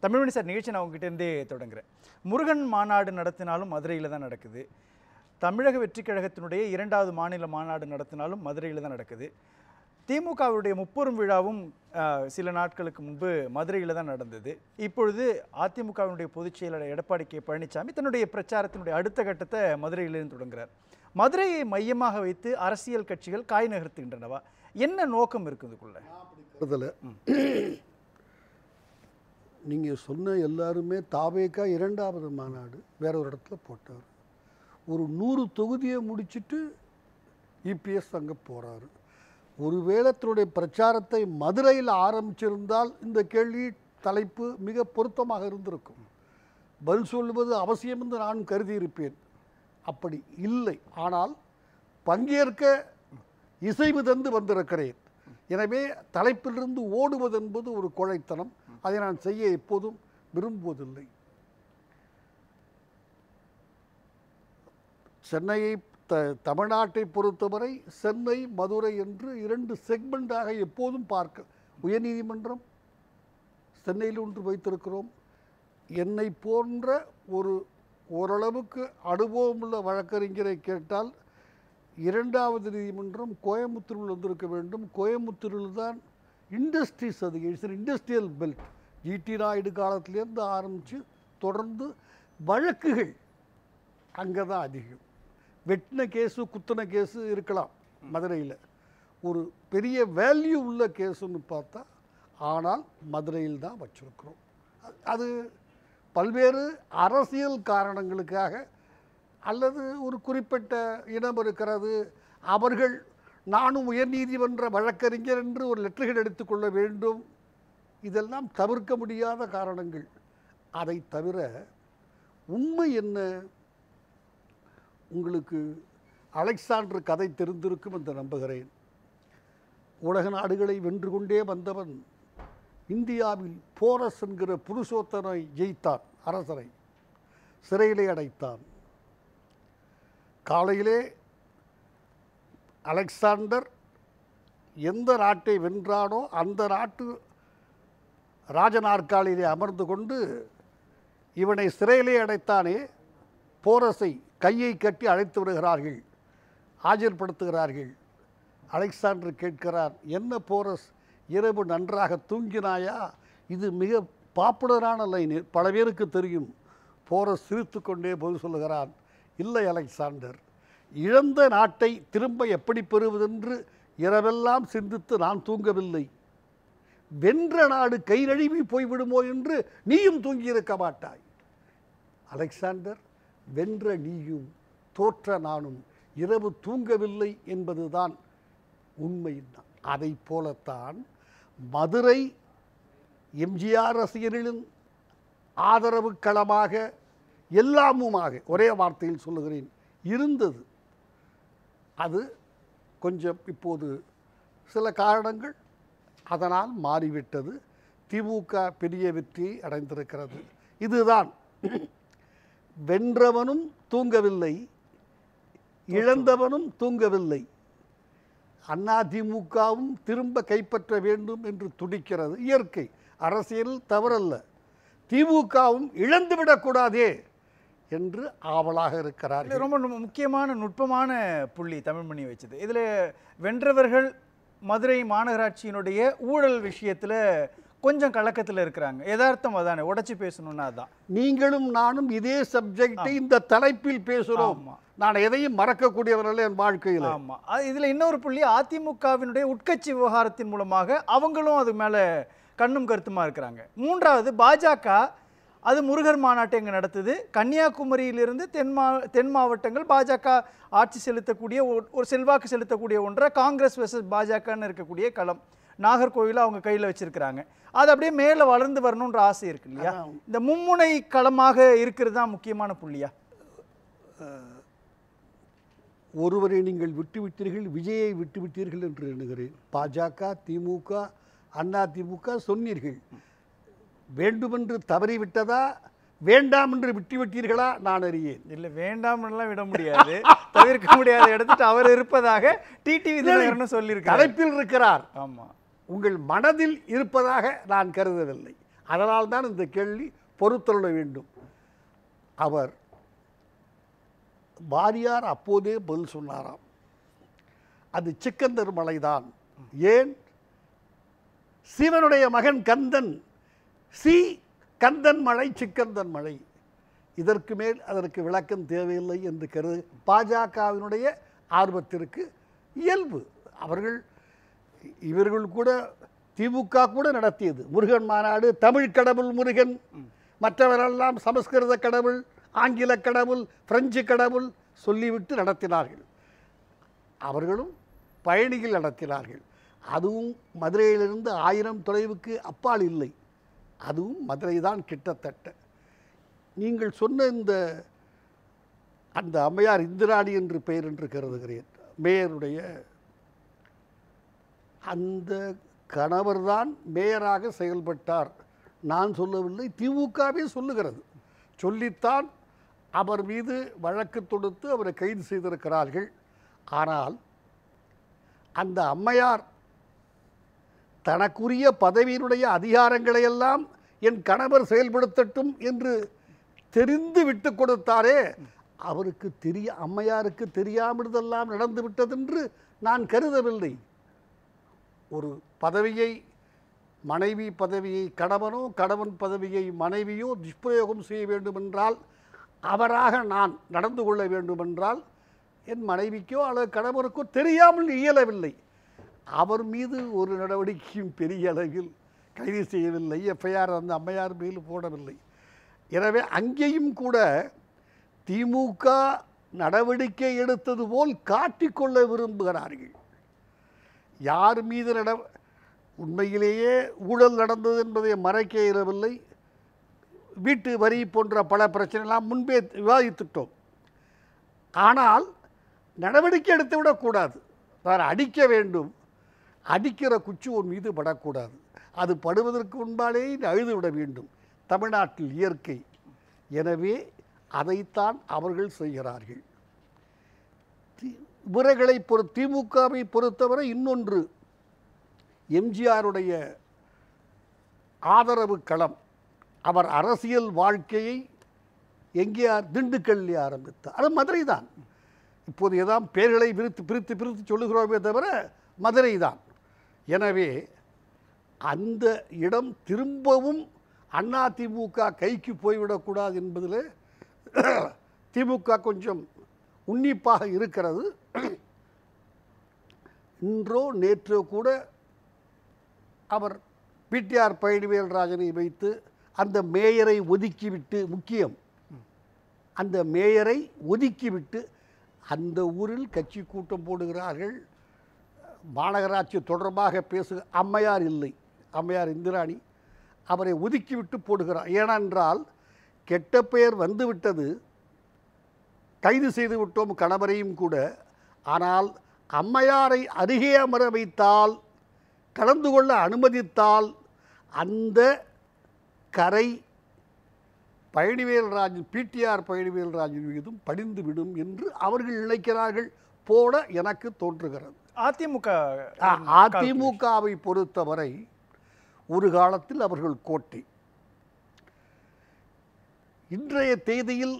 Tamilmani sir, நிகழ்ச்சி நான் உங்ககிட்டேருந்தே தொடங்குறேன். முருகன் மாநாடு நடத்தினாலும் மதுரையில் தான் நடக்குது. தமிழக வெற்றிக் கழகத்தினுடைய 2வது மாநில மாநாடு நடத்தினாலும் மதுரையில் தான் நடக்குது. திமுகவுடைய முப்பெரும் விழாவும் சில நாட்களுக்கு முன்பு மதுரையில் தான் நடந்தது. இப்பொழுது அதிமுகவினுடைய பொதுச் செயலாளர் எடப்பாடி கே பழனிசாமி தன்னுடைய பிரச்சாரத்தினுடைய அடுத்த கட்டத்தை மதுரையிலிருந்து தொடங்குகிறார். மதுரையை மையமாக வைத்து அரசியல் கட்சிகள் காய் நகர்த்துகின்றனவா? என்ன நோக்கம் இருக்குதுக்குள்ள? நீங்கள் சொன்ன எல்லாருமே தாவேக்கா 2வது மாநாடு வேற ஒரு இடத்துல போட்டார். ஒரு 100 தொகுதியை முடிச்சுட்டு இபிஎஸ் அங்கே போகிறாரு. ஒருவேளை தன்னுடைய பிரச்சாரத்தை மதுரையில் ஆரம்பிச்சிருந்தால் இந்த கேள்வி தலைப்பு மிக பொருத்தமாக இருந்திருக்கும். பதில் சொல்வது அவசியம் என்று நான் கருதியிருப்பேன். அப்படி இல்லை. ஆனால் பங்கேற்க இசைவு தந்து வந்திருக்கிறேன். எனவே தலைப்பிலிருந்து ஓடுவது என்பது ஒரு கோழைத்தனம். அதை நான் செய்ய எப்போதும் விரும்புவதில்லை. சென்னையை தமிழ்நாட்டை பொறுத்தவரை சென்னை மதுரை என்று 2 செக்மெண்டாக எப்போதும் பார்க்க உயர்நீதிமன்றம் சென்னையில் ஒன்று வைத்திருக்கிறோம். என்னை போன்ற ஓரளவுக்கு அனுபவமுள்ள வழக்கறிஞரை கேட்டால் 2வது நீதிமன்றம் கோயம்புத்தூரில் வந்திருக்க வேண்டும். கோயம்புத்தூரில் தான் இண்டஸ்ட்ரீஸ் அதிகம், இண்டஸ்ட்ரியல் பெல்ட். ஜிடி நாயுடு காலத்திலேருந்து ஆரம்பித்து தொடர்ந்து வழக்குகள் அங்கே தான் அதிகம். வெட்டின கேஸு குத்தின கேஸு இருக்கலாம் மதுரையில், ஒரு பெரிய வேல்யூ உள்ள கேஸுன்னு பார்த்தா ஆனால் மதுரையில் தான் வச்சுருக்கிறோம். அது பல்வேறு அரசியல் காரணங்களுக்காக அல்லது ஒரு குறிப்பிட்ட இனம் இருக்கிறது, அவர்கள் நானும் உயர்நீதிமன்ற வழக்கறிஞர் என்று ஒரு லெட்டர்கள் எடுத்துக்கொள்ள வேண்டும், இதெல்லாம் தவிர்க்க முடியாத காரணங்கள். அதை தவிர உண்மை என்ன? உங்களுக்கு அலெக்சாண்டர் கதை தெரிந்திருக்கும் என்று நம்புகிறேன். உலக நாடுகளை வென்று கொண்டே வந்தவன் இந்தியாவில் போரஸ் என்கிற புருஷோத்தனை ஜெயித்தான். அரசரை சிறையிலே அடைத்தான். காலையிலே அலெக்சாண்டர் எந்த நாட்டை வென்றானோ அந்த நாட்டு ராஜநாற்காலிலே அமர்ந்து கொண்டு இவனை சிறையிலே அடைத்தானே, போரஸை கையை கட்டி அழைத்து விடுகிறார்கள், ஆஜர்படுத்துகிறார்கள். அலெக்சாண்டர் கேட்கிறார், என்ன போரஸ், இரவு நன்றாக தூங்கினாயா? இது மிக பாப்புலரான லைன், பல பேருக்கு தெரியும். போரஸ் சிரித்து கொண்டே பதில் சொல்லுகிறான், இல்லை அலெக்சாண்டர், இழந்த நாட்டை திரும்ப எப்படி பெறுவதென்று இரவெல்லாம் சிந்தித்து நான் தூங்கவில்லை. வென்ற நாடு கை நழுவி போய்விடுமோ என்று நீயும் தூங்கியிருக்க மாட்டாய். அலெக்சாண்டர், வென்ற நீயும் தோற்ற நானும் இரவு தூங்கவில்லை என்பதுதான் உண்மைதான். அதை போலத்தான் மதுரை எம்ஜிஆர் ரசிகர்களின் ஆதரவு களமாக எல்லாமுமாக ஒரே வார்த்தையில் சொல்லுகிறேன் இருந்தது. அது கொஞ்சம் இப்போது சில காரணங்கள் அதனால் மாறிவிட்டது. திமுக பெரிய வெற்றியை அடைந்திருக்கிறது. இதுதான், வென்றவனும் தூங்கவில்லை, இழந்தவனும் தூங்கவில்லை. அதிமுகவும் திரும்ப கைப்பற்ற வேண்டும் என்று துடிக்கிறது. இயற்கை, அரசியல் தவறல்ல. திமுகவும் இழந்துவிடக்கூடாதே என்று ஆவலாக இருக்கிறார். ரொம்ப முக்கியமான நுட்பமான புள்ளி தமிழ்மணி வச்சது. இதில் வென்றவர்கள் மதுரை மாநகராட்சியினுடைய ஊழல் விஷயத்தில் கொஞ்சம் கலக்கத்தில் இருக்கிறாங்க. யதார்த்தம் அதானே, உடச்சி பேசணும்னா அதான். நீங்களும் நானும் இதே சப்ஜெக்டை இந்த தலைப்பில் பேசுகிறோம். நான் எதையும் மறக்கக்கூடியவர்கள் என் வாழ்க்கையில். ஆமாம், இதில் இன்னொரு புள்ளி, அதிமுகவினுடைய உட்கட்சி விவகாரத்தின் மூலமாக அவங்களும் அது மேலே கண்ணும் கருத்துமா இருக்கிறாங்க. 3வது பாஜக, அது முருகர் மாநாட்டை இங்கே நடத்துது. கன்னியாகுமரியிலிருந்து தென் மாவட்டங்கள் பாஜக ஆட்சி செலுத்தக்கூடிய ஒரு செல்வாக்கு செலுத்தக்கூடிய ஒன்றை காங்கிரஸ் வெர்சஸ் பாஜகன்னு இருக்கக்கூடிய களம். நாகர்கோவிலை அவங்க கையில் வச்சிருக்கிறாங்க. அது அப்படியே மேலே வளர்ந்து வரணுன்ற ஆசை இருக்கு இல்லையா? இந்த மும்முனை களமாக இருக்கிறது தான் முக்கியமான புள்ளியா? ஒருவரை நீங்கள் விட்டுவிட்டீர்கள், விஜயை விட்டுவிட்டீர்கள் என்று எண்ணுகிறேன். பாஜக, திமுக, அதிமுக சொன்னீர்கள். வேண்டுமென்று தவறிவிட்டதா, வேண்டாம் என்று விட்டுவிட்டீர்களா? நான் அறியேன். இல்லை, வேண்டாம் என்றெல்லாம் விட முடியாது, தவிர்க்க முடியாத எடுத்துட்டு அவர் இருப்பதாக டிடிவி தினகரன் சொல்லியிருக்கார். தலைப்பில் இருக்கிறார். ஆமாம், உங்கள் மனதில் இருப்பதாக நான் கருதவில்லை. அதனால்தான் இந்த கேள்வி பொறுத்தருள வேண்டும். அவர் வாரியார் அப்போதே பதில் சொன்னாராம், அது சிக்கந்தர் மலைதான். ஏன்? சிவனுடைய மகன் கந்தன், கந்தன் மழை சிக்கந்தன் மழை, இதற்கு மேல் அதற்கு விளக்கம் தேவையில்லை என்று கருது பாஜகவினுடைய ஆர்வத்திற்கு இயல்பு. இவர்கள் கூட திமுக கூட நடத்தியது முருகன் மாநாடு, தமிழ் கடவுள் முருகன், மற்றவரெல்லாம் சமஸ்கிருத கடவுள், ஆங்கில கடவுள், பிரெஞ்சு கடவுள் சொல்லிவிட்டு நடத்தினார்கள். அவர்களும் பயணிகள் நடத்தினார்கள். அதுவும் மதுரையிலிருந்து 1000 தொலைவுக்கு அப்பால் இல்லை, அதுவும் மதுரை தான் கிட்டத்தட்ட. நீங்கள் சொன்ன அந்த அம்மையார் இந்திராணி என்று பெயர் என்று கருதுகிறேன், மேயருடைய அந்த கணவர்தான் மேயராக செயல்பட்டார். நான் சொல்லவில்லை, திமுகவே சொல்லுகிறது. சொல்லித்தான் அவர் மீது வழக்கு தொடுத்து அவரை கைது செய்திருக்கிறார்கள். ஆனால் அந்த அம்மையார் தனக்குரிய பதவியினுடைய அதிகாரங்களை எல்லாம் என் கணவர் செயல்படுத்தட்டும் என்று தெரிந்து விட்டு கொடுத்தாரே, அவருக்கு அம்மையாருக்கு தெரியாமதெல்லாம் நடந்து விட்டதென்று நான் கருதவில்லை. ஒரு பதவியை, மனைவி பதவியை கணவனோ, கணவன் பதவியை மனைவியோ துஷ்பிரயோகம் செய்ய வேண்டுமென்றால், அவராக நான் நடந்து கொள்ள வேண்டுமென்றால் என் மனைவிக்கோ அல்லது கணவருக்கோ தெரியாமல் இயலவில்லை. அவர் மீது ஒரு நடவடிக்கையும் பெரிய அளவில் கைது செய்யவில்லை, எஃப்ஐஆர் அந்த அம்மையார் மீது போடவில்லை. எனவே அங்கேயும் கூட திமுக நடவடிக்கை எடுத்தது போல் காட்டிக்கொள்ள விரும்புகிறார்கள். யார் மீது உண்மையிலேயே ஊழல் நடந்தது என்பதை மறைக்க இயலவில்லை. வீட்டு வரி போன்ற பல பிரச்சனைலாம் முன்பே விவாதித்துட்டோம். ஆனால் நடவடிக்கை எடுத்து விடக்கூடாது, நான் அடிக்க வேண்டும். அடிக்கிற குச்சி உன் மீது படக்கூடாது, அது படுவதற்கு முன்பாலேயே அழுது விட வேண்டும். தமிழ்நாட்டில் இயற்கை. எனவே அதைத்தான் அவர்கள் செய்கிறார்கள். இவர்களை திமுகவை பொறுத்தவரை இன்னொன்று, எம்ஜிஆருடைய ஆதரவு களம். அவர் அரசியல் வாழ்க்கையை எங்கேயார் திண்டுக்கல்லே ஆரம்பித்தார், அது மதுரை தான். இப்போது ஏதாவது பெயர்களை பிரித்து சொல்லுகிறோமே தவிர மதுரை தான். எனவே அந்த இடம் திரும்பவும் அதிமுக கைக்கு போய்விடக்கூடாது என்பதில் திமுக கொஞ்சம் உன்னிப்பாக இருக்கிறது. இன்றோ நேற்றோ கூட அவர் பிடிஆர் பழனிவேல்ராஜனை வைத்து அந்த மேயரை ஒதுக்கிவிட்டு, முக்கியம் அந்த மேயரை ஒதுக்கிவிட்டு அந்த ஊரில் கட்சி கூட்டம் போடுகிறார்கள். மாநகராட்சி தொடர்பாக அம்மையார் இல்லை, அம்மையார் இந்திராணி, அவரை ஒதுக்கிவிட்டு போடுகிறார். ஏனென்றால் கெட்ட பெயர் வந்துவிட்டது, கைது செய்து விட்டோம் கணவரையும் கூட. ஆனால் அம்மையாரை அருகே அமர வைத்தால், கலந்து கொள்ள அனுமதித்தால் அந்த கரை பழனிவேல்ராஜன், பிடிஆர் பழனிவேல்ராஜன் மீதும் படிந்துவிடும் என்று அவர்கள் நினைக்கிறார்கள் போல எனக்கு தோன்றுகிறது. அதிமுகவை பொறுத்தவரை ஒரு காலத்தில் அவர்கள் கோட்டை. இன்றைய தேதியில்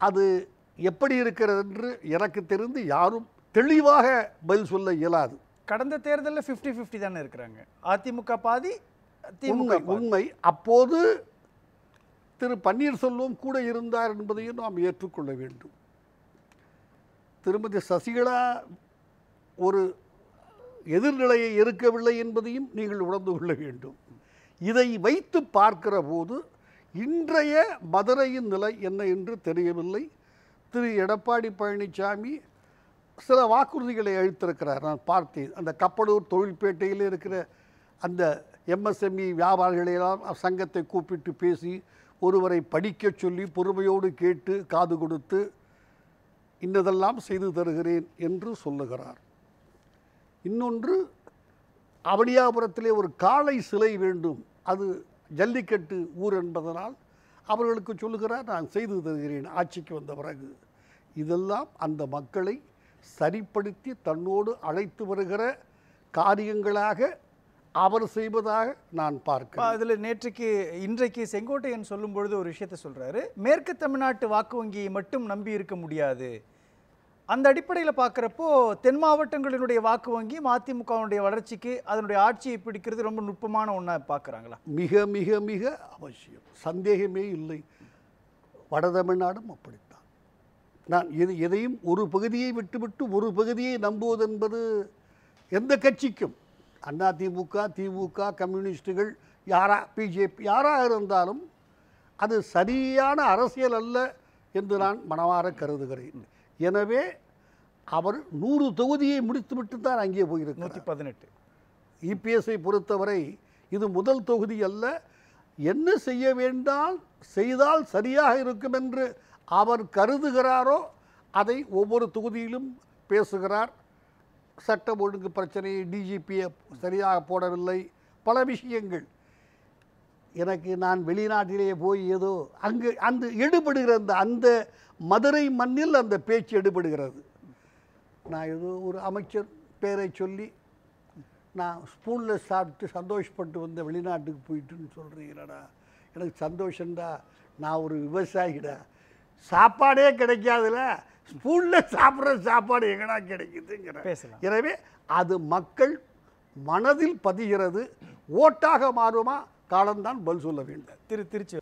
அது எப்படி இருக்கிறது என்று எனக்கு தெரிந்து யாரும் தெளிவாக பதில் சொல்ல இயலாது. கடந்த தேர்தலில் 50-50 தானே இருக்கிறாங்க, அதிமுக பாதி திமுக. உண்மை. அப்போது திரு பன்னீர்செல்வம் கூட இருந்தார் என்பதையும் நாம் ஏற்றுக்கொள்ள வேண்டும். திருமதி சசிகலா ஒரு எதிர்நிலையை இருக்கவில்லை என்பதையும் நீங்கள் உணர்ந்து கொள்ள வேண்டும். இதை வைத்து பார்க்கிற போது இன்றைய மதுரையின் நிலை என்ன என்று தெரியவில்லை. திரு எடப்பாடி பழனிசாமி சில வாக்குறுதிகளை அளித்திருக்கிறார், நான் பார்த்தேன். அந்த கப்பலூர் தொழில்பேட்டையில் இருக்கிற அந்த எம்எஸ்எம்இ வியாபாரிகளையெல்லாம் சங்கத்தை கூப்பிட்டு பேசி, ஒருவரை படிக்க சொல்லி பொறுமையோடு கேட்டு காது கொடுத்து இன்னதெல்லாம் செய்து தருகிறேன் என்று சொல்லுகிறார். இன்னொன்று, அவனியாபுரத்திலே ஒரு காளை சிலை வேண்டும், அது ஜல்லிக்கட்டு ஊர் என்பதனால் அவர்களுக்கு சொல்லுகிறார், நான் செய்து தருகிறேன் ஆட்சிக்கு வந்த பிறகு. இதெல்லாம் அந்த மக்களை சரிப்படுத்தி தன்னோடு அழைத்து வருகிற காரியங்களாக அவர் செய்வதாக நான் பார்க்கிறேன். அதில் இன்றைக்கு செங்கோட்டையன் சொல்லும் பொழுது ஒரு விஷயத்தை சொல்றாரு, மேற்கு தமிழ்நாட்டு வாக்கு வங்கியை மட்டும் நம்பி இருக்க முடியாது. அந்த அடிப்படையில் பார்க்குறப்போ தென் மாவட்டங்களினுடைய வாக்கு வங்கி அதிமுகவுடைய வளர்ச்சிக்கு அதனுடைய ஆட்சியை பிடிக்கிறது ரொம்ப நுட்பமான ஒன்றா பார்க்குறாங்களா? மிக மிக மிக அவசியம், சந்தேகமே இல்லை. வட தமிழ்நாடும் அப்படித்தான். நான் எதையும் ஒரு பகுதியை விட்டுவிட்டு ஒரு பகுதியை நம்புவது என்பது எந்த கட்சிக்கும், அதிமுக, திமுக, கம்யூனிஸ்டுகள், பிஜேபி யாராக இருந்தாலும் அது சரியான அரசியல் அல்ல என்று நான் மனமாற கருதுகிறேன். எனவே அவர் 100 தொகுதியை முடித்துவிட்டு தான் அங்கே போயிருக்கிறார். 118 இபிஎஸ்ஐ பொறுத்தவரை இது முதல் தொகுதி அல்ல. என்ன செய்ய வேண்டாம் செய்தால் சரியாக இருக்கும் என்று அவர் கருதுகிறாரோ அதை ஒவ்வொரு தொகுதியிலும் பேசுகிறார். சட்டம் ஒழுங்கு பிரச்சனையை டிஜிபியை சரியாக போடவில்லை, பல விஷயங்கள். எனக்கு நான் வெளிநாட்டிலேயே போய் ஏதோ அங்கு அந்த எடுபடுகிற அந்த மதுரை மண்ணில் அந்த பேச்சு எடுபடுகிறது. நான் ஏதோ ஒரு அமைச்சர் பேரை சொல்லி நான் ஸ்பூனில் சாப்பிட்டு சந்தோஷப்பட்டு வந்த வெளிநாட்டுக்கு போயிட்டுன்னு சொல்கிறீங்களடா, எனக்கு சந்தோஷம்டா, நான் ஒரு விவசாயிடா, சாப்பாடே கிடைக்காதுல, ஸ்பூனில் சாப்பிட்ற சாப்பாடு எங்கடா கிடைக்குதுங்கிற. எனவே அது மக்கள் மனதில் பதிகிறது. ஓட்டாக மாறுமா காலம்தான் பதில் சொல்ல வேண்டும். திருச்சி